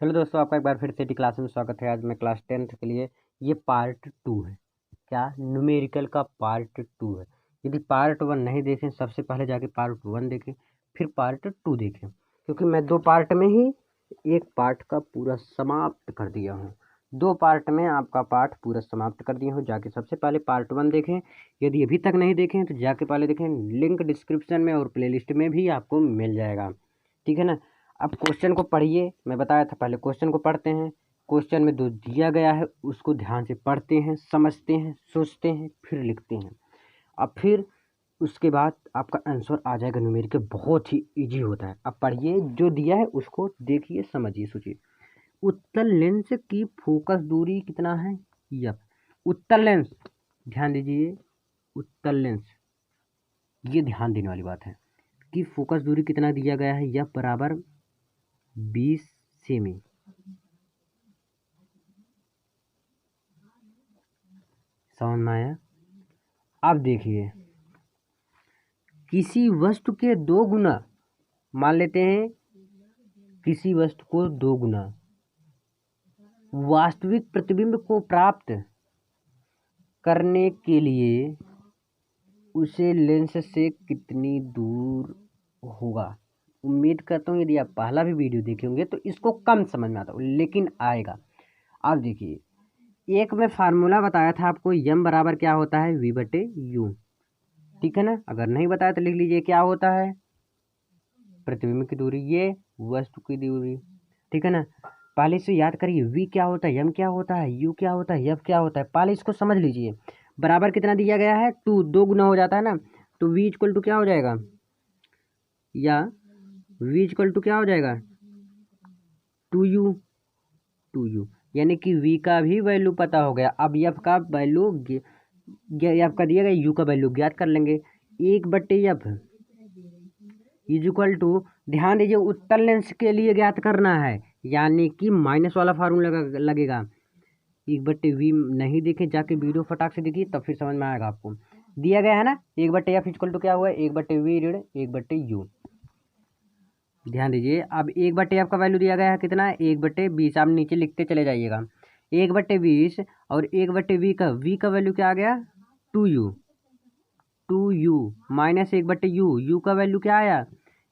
Hello दोस्तों, आपका एक बार फिर से टी क्लास में स्वागत है। आज मैं क्लास 10th के लिए ये पार्ट 2 है। क्या न्यूमेरिकल का पार्ट 2 है। यदि पार्ट 1 नहीं देखें, सबसे पहले जाके पार्ट 1 देखें, फिर पार्ट 2 देखें, क्योंकि मैं 2 पार्ट में ही एक पार्ट का पूरा समाप्त कर दिया हूँ। 2 पार्ट में आपका पार्ट पूरा समाप्त कर दिया हूँ। जाके सबसे पहले पार्ट 1 देखें। यदि अभी तक नहीं देखें तो जाके पहले देखें, लिंक डिस्क्रिप्शन में और प्लेलिस्ट में भी आपको मिल जाएगा। ठीक है ना। अब क्वेश्चन को पढ़िए। मैं बताया था, पहले क्वेश्चन को पढ़ते हैं। क्वेश्चन में जो दिया गया है उसको ध्यान से पढ़ते हैं, समझते हैं, सोचते हैं, फिर लिखते हैं। अब फिर उसके बाद आपका आंसर आ जाएगा। न्यूमेरिकल बहुत ही इजी होता है। अब पढ़िए, जो दिया है उसको देखिए, समझिए, सोचिए। उत्तल लेंस की फोकस दूरी कितना है? यप, उत्तल लेंस, ध्यान दीजिए, उत्तल लेंस, ये ध्यान देने वाली बात है कि फोकस दूरी कितना दिया गया है। यप बराबर 20 सेमी। समझ में आया? अब देखिए, किसी वस्तु के 2 गुना, मान लेते हैं किसी वस्तु को 2 गुना वास्तविक प्रतिबिंब को प्राप्त करने के लिए उसे लेंस से कितनी दूर होगा। उम्मीद करता हूँ यदि आप पहला भी वीडियो देखे होंगे तो इसको कम समझ में आता हो, लेकिन आएगा। अब देखिए, एक में फार्मूला बताया था आपको, यम बराबर क्या होता है? वी बटे यू। ठीक है ना। अगर नहीं बताया तो लिख लीजिए, क्या होता है? प्रतिबिंब की दूरी, ये वस्तु की दूरी। ठीक है ना। पहले से याद करिए, वी क्या होता है, यम क्या होता है, यू क्या होता है, एफ क्या होता है। पहले इसको समझ लीजिए। बराबर कितना दिया गया है? 2, 2 गुना हो जाता है ना, तो वी इक्वल टू क्या हो जाएगा, या वी इक्वल टू क्या हो जाएगा? 2u, 2u, यानी कि v का भी वैल्यू पता हो गया। अब एफ का वैल्यू, एफ का दिया गया, यू का वैल्यू ज्ञात कर लेंगे। 1/f इज इक्वल टू, ध्यान दीजिए, उत्तल लेंस के लिए ज्ञात करना है, यानी कि माइनस वाला फार्मूला लगेगा। 1/v नहीं देखे, जाके वीडियो फटाक से देखिए, तब फिर समझ में आएगा आपको। दिया गया है ना, 1/f इक्वल टू क्या हुआ? 1/v ऋण 1/u। ध्यान दीजिए, अब 1/f का वैल्यू दिया गया है कितना? 1/20। आप नीचे लिखते चले जाइएगा, 1/20, और 1/v का, v का वैल्यू क्या आ गया? 2u, 2u minus 1/u, you का वैल्यू क्या आया?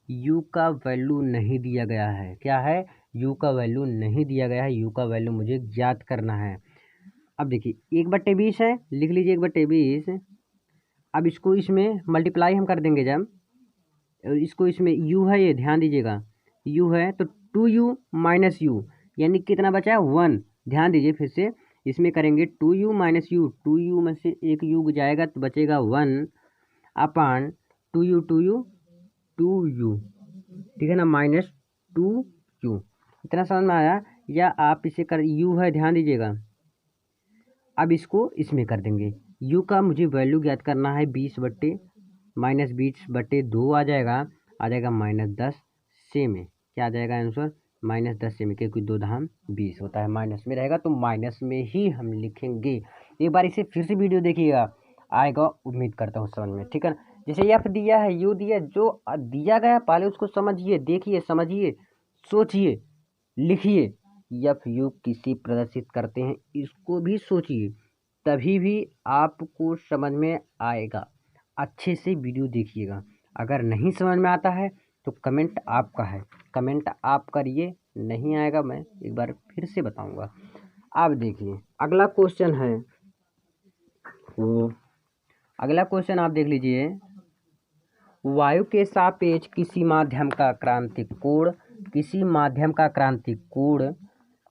यू का वैल्यू नहीं दिया गया है। क्या है? यू का वैल्यू नहीं दिया गया है। यू का वैल्यू मुझे ज्ञात करना है। अब देखिए, 1/20 है, लिख लीजिए 1/20। अब इसको इसमें मल्टीप्लाई हम कर देंगे जब, और इसको इसमें यू है, ये ध्यान दीजिएगा, यू है तो 2u माइनस यू, यानी कितना बचा है? 1। ध्यान दीजिए, फिर से इसमें करेंगे 2u माइनस यू, 2u में से एक यू जाएगा तो बचेगा 1 अपान 2u, 2u, 2u। ठीक है ना, माइनस 2u। इतना समझ में आया? या आप इसे कर, u है, ध्यान दीजिएगा। अब इसको इसमें कर देंगे, u का मुझे वैल्यू ज्ञात करना है, 20/-2 आ जाएगा, -10 सेमी। क्या आ जाएगा आंसर? -10 सेमी, क्योंकि 2 धाम 20 होता है, माइनस में रहेगा तो माइनस में ही हम लिखेंगे। एक बार इसे फिर से वीडियो देखिएगा, आएगा, उम्मीद करता हूँ समझ में। ठीक है ना। जैसे एफ दिया है, यू दिया, जो दिया गया पहले उसको समझिए, देखिए, समझिए, सोचिए, लिखिए। एफ यू किसी प्रदर्शित करते हैं, इसको भी सोचिए, तभी भी आपको समझ में आएगा। अच्छे से वीडियो देखिएगा। अगर नहीं समझ में आता है तो कमेंट आपका है, कमेंट आप करिए। नहीं आएगा, मैं एक बार फिर से बताऊंगा। अब देखिए, अगला क्वेश्चन है वो, अगला क्वेश्चन आप देख लीजिए। वायु के सापेक्ष किसी माध्यम का क्रांतिक कोण, किसी माध्यम का क्रांतिक कोण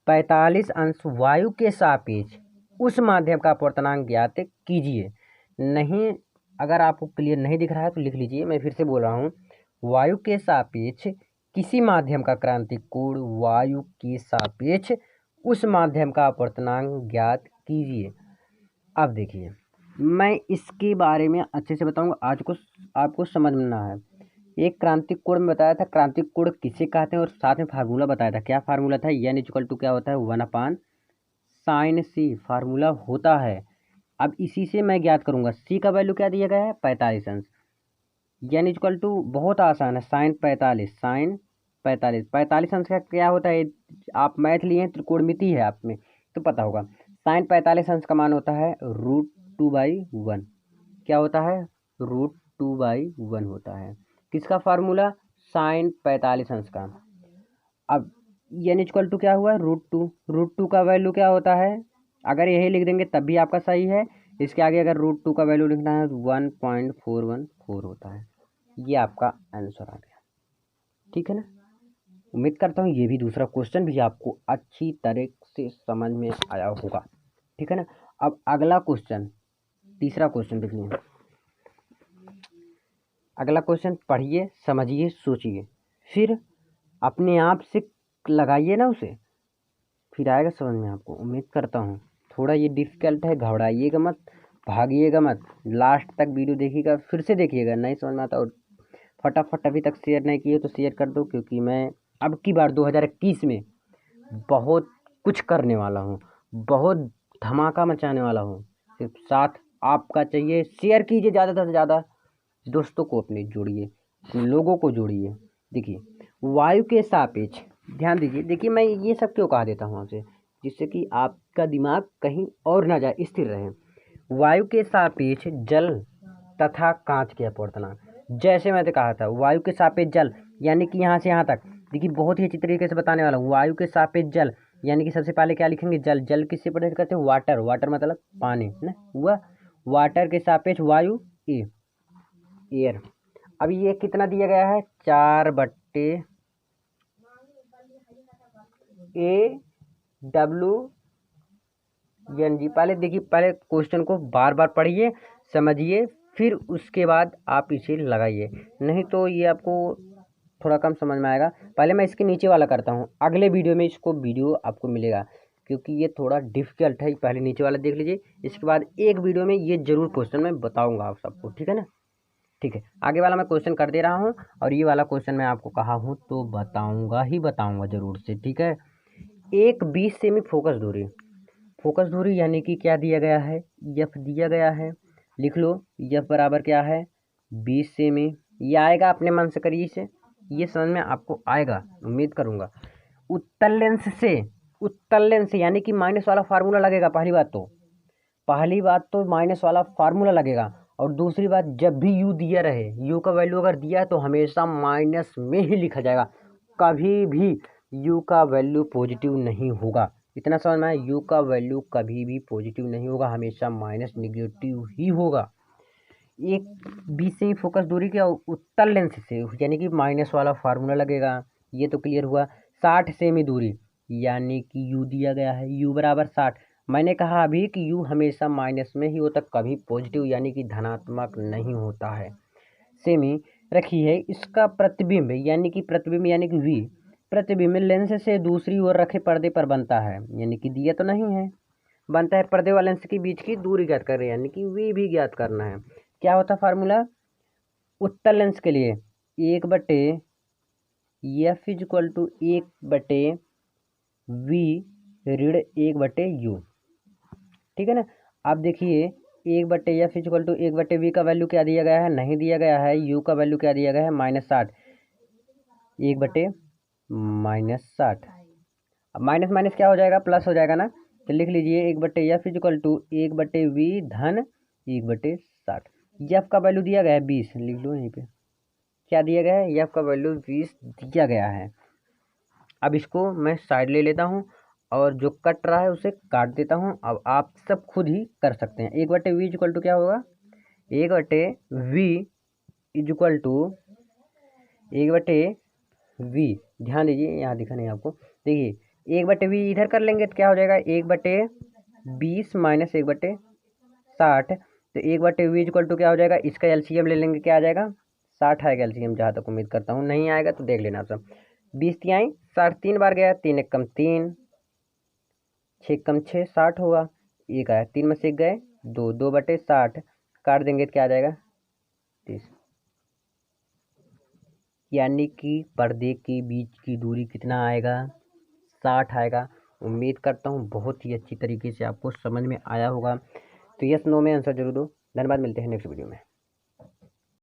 45 अंश वायु के सापेक्ष उस माध्यम का अपवर्तनांक ज्ञात कीजिए। नहीं, अगर आपको क्लियर नहीं दिख रहा है तो लिख लीजिए, मैं फिर से बोल रहा हूँ। वायु के सापेक्ष किसी माध्यम का क्रांतिक कोण, वायु के सापेक्ष उस माध्यम का अपवर्तनांक ज्ञात कीजिए। अब देखिए, मैं इसके बारे में अच्छे से बताऊंगा, आज को आपको समझना है। एक क्रांतिक कोण में बताया था, क्रांतिक कोण किसे कहते हैं, और साथ में फार्मूला बताया था। क्या फार्मूला था? एन इक्वल टू क्या होता है? 1/sin c फार्मूला होता है। अब इसी से मैं ज्ञात करूंगा। सी का वैल्यू क्या दिया गया है? 45 अंश। एन इक्वल टू बहुत आसान है, sin 45, 45 अंश का क्या होता है? आप मैथ लिए हैं, त्रिकोणमिति है आप में तो पता होगा। साइन 45 अंश का मान होता है √2/1। क्या होता है? √2/1 होता है। किसका फार्मूला? साइन 45 अंश का। अब n इक्वल टू क्या हुआ? √2 का वैल्यू क्या होता है? अगर यही लिख देंगे तब भी आपका सही है। इसके आगे अगर √2 का वैल्यू लिखना है तो 1.414 होता है। ये आपका आंसर आ गया। ठीक है ना? उम्मीद करता हूँ ये भी दूसरा क्वेश्चन भी आपको अच्छी तरह से समझ में आया होगा। ठीक है ना? अब अगला क्वेश्चन, तीसरा क्वेश्चन देखिए। अगला क्वेश्चन पढ़िए, समझिए, सोचिए, फिर अपने आप से लगाइए ना उसे, फिर आएगा समझ में आपको। उम्मीद करता हूँ थोड़ा ये डिफ़िकल्ट है, घबराइएगा मत, भागिएगा मत, लास्ट तक वीडियो देखिएगा, फिर से देखिएगा। नहीं समझ में आता और फटाफट अभी तक शेयर नहीं किए तो शेयर कर दो, क्योंकि मैं अब की बार 2021 में बहुत कुछ करने वाला हूँ, बहुत धमाका मचाने वाला हूँ। सिर्फ साथ आपका चाहिए। शेयर कीजिए ज़्यादा से ज़्यादा, दोस्तों को अपने जोड़िए, अपने लोगों को जोड़िए। देखिए वायु के सापेक्ष ध्यान दीजिए। देखिए मैं ये सब क्यों कहा देता हूँ आपसे, जिससे कि आपका दिमाग कहीं और ना जाए, स्थिर रहे। वायु के सापेक्ष जल तथा कांच के अपवर्तनांक, जैसे मैंने कहा था वायु के सापेक्ष जल, यानी कि यहाँ से यहाँ तक देखिए बहुत ही अच्छी तरीके से बताने वाला हूँ। वायु के सापेक्ष जल यानी कि सबसे पहले क्या लिखेंगे? जल। जल किससे प्रेरित करते हैं? वाटर। वाटर मतलब पानी ना हुआ। वाटर के सापेक्ष वायु एयर। अब ये कितना दिया गया है? 4/AW NG। पहले देखिए, पहले क्वेश्चन को बार बार पढ़िए, समझिए, फिर उसके बाद आप इसे लगाइए, नहीं तो ये आपको थोड़ा कम समझ में आएगा। पहले मैं इसके नीचे वाला करता हूँ, अगले वीडियो में इसको वीडियो आपको मिलेगा, क्योंकि ये थोड़ा डिफ़िकल्ट है। पहले नीचे वाला देख लीजिए, इसके बाद एक वीडियो में ये ज़रूर क्वेश्चन मैं बताऊँगा आप सबको। ठीक है ना? ठीक है, आगे वाला मैं क्वेश्चन कर दे रहा हूँ, और ये वाला क्वेश्चन मैं आपको कहा हूँ तो बताऊँगा ही बताऊँगा ज़रूर से। ठीक है? एक 20 सेमी फोकस दूरी यानी कि क्या दिया गया है? एफ दिया गया है। लिख लो, एफ बराबर क्या है? 20 सेमी। ये आएगा, अपने मन से करिए इसे, ये समझ में आपको आएगा, उम्मीद करूँगा। उत्तल लेंस से यानी कि माइनस वाला फार्मूला लगेगा। पहली बात तो माइनस वाला फार्मूला लगेगा, और दूसरी बात, जब भी यू दिया रहे, यू का वैल्यू अगर दिया है तो हमेशा माइनस में ही लिखा जाएगा। कभी भी यू का वैल्यू पॉजिटिव नहीं होगा। इतना समझ में आया? यू का वैल्यू कभी भी पॉजिटिव नहीं होगा, हमेशा माइनस नेगेटिव ही होगा। एक 20 सेमी फोकस दूरी के उत्तल लेंस से यानी कि माइनस वाला फार्मूला लगेगा। ये तो क्लियर हुआ। 60 सेमी दूरी यानी कि यू दिया गया है, यू बराबर 60। मैंने कहा अभी कि यू हमेशा माइनस में ही होता, कभी पॉजिटिव यानी कि धनात्मक नहीं होता है। सेमी रखी है। इसका प्रतिबिंब यानी कि वी, प्रतिबिंब लेंस से दूसरी ओर रखे पर्दे पर बनता है, यानी कि दिया तो नहीं है, बनता है। पर्दे वाले लेंस के बीच की दूरी ज्ञात कर रहे हैं, यानी कि वी भी ज्ञात करना है। क्या होता है फार्मूला उत्तल लेंस के लिए? 1/F इक्वल टू 1/V ऋण 1/U। ठीक है ना? अब देखिए 1/F इक्वल टू 1/V का वैल्यू क्या दिया गया है? नहीं दिया गया है। U का वैल्यू क्या दिया गया है? -60। 1/-60। अब माइनस माइनस क्या हो जाएगा? प्लस हो जाएगा ना। तो लिख लीजिए 1/F इक्वल टू 1/V धन 1/60। एफ का वैल्यू दिया गया है 20, लिख लो यहीं पे। क्या दिया गया है? एफ का वैल्यू 20 दिया गया है। अब इसको मैं साइड ले लेता हूँ, और जो कट रहा है उसे काट देता हूँ। अब आप सब खुद ही कर सकते हैं। 1/V इक्वल टू क्या होगा? 1/V इक्वल टू 1/V, ध्यान दीजिए, यहाँ दिखा नहीं आपको। देखिए 1/V इधर कर लेंगे तो क्या हो जाएगा? 1/20 माइनस 1/60। तो 1/V इक्वल टू क्या हो जाएगा? इसका एलसीएम ले लेंगे, क्या आ जाएगा? 60 आएगा एलसीएम, जहाँ तक उम्मीद करता हूँ। नहीं आएगा तो देख लेना आप सब। 20 तिहाई 60 3 बार गया, 3 1 कम 3, 6 कम 6 60 होगा। एक आया, 3 में से 1 गए 2, 2/60 काट देंगे तो क्या आ जाएगा? 30। यानी कि पर्दे के बीच की दूरी कितना आएगा? 60 आएगा। उम्मीद करता हूँ बहुत ही अच्छी तरीके से आपको समझ में आया होगा। तो यस नो में आंसर जरूर दो। धन्यवाद, मिलते हैं नेक्स्ट वीडियो में।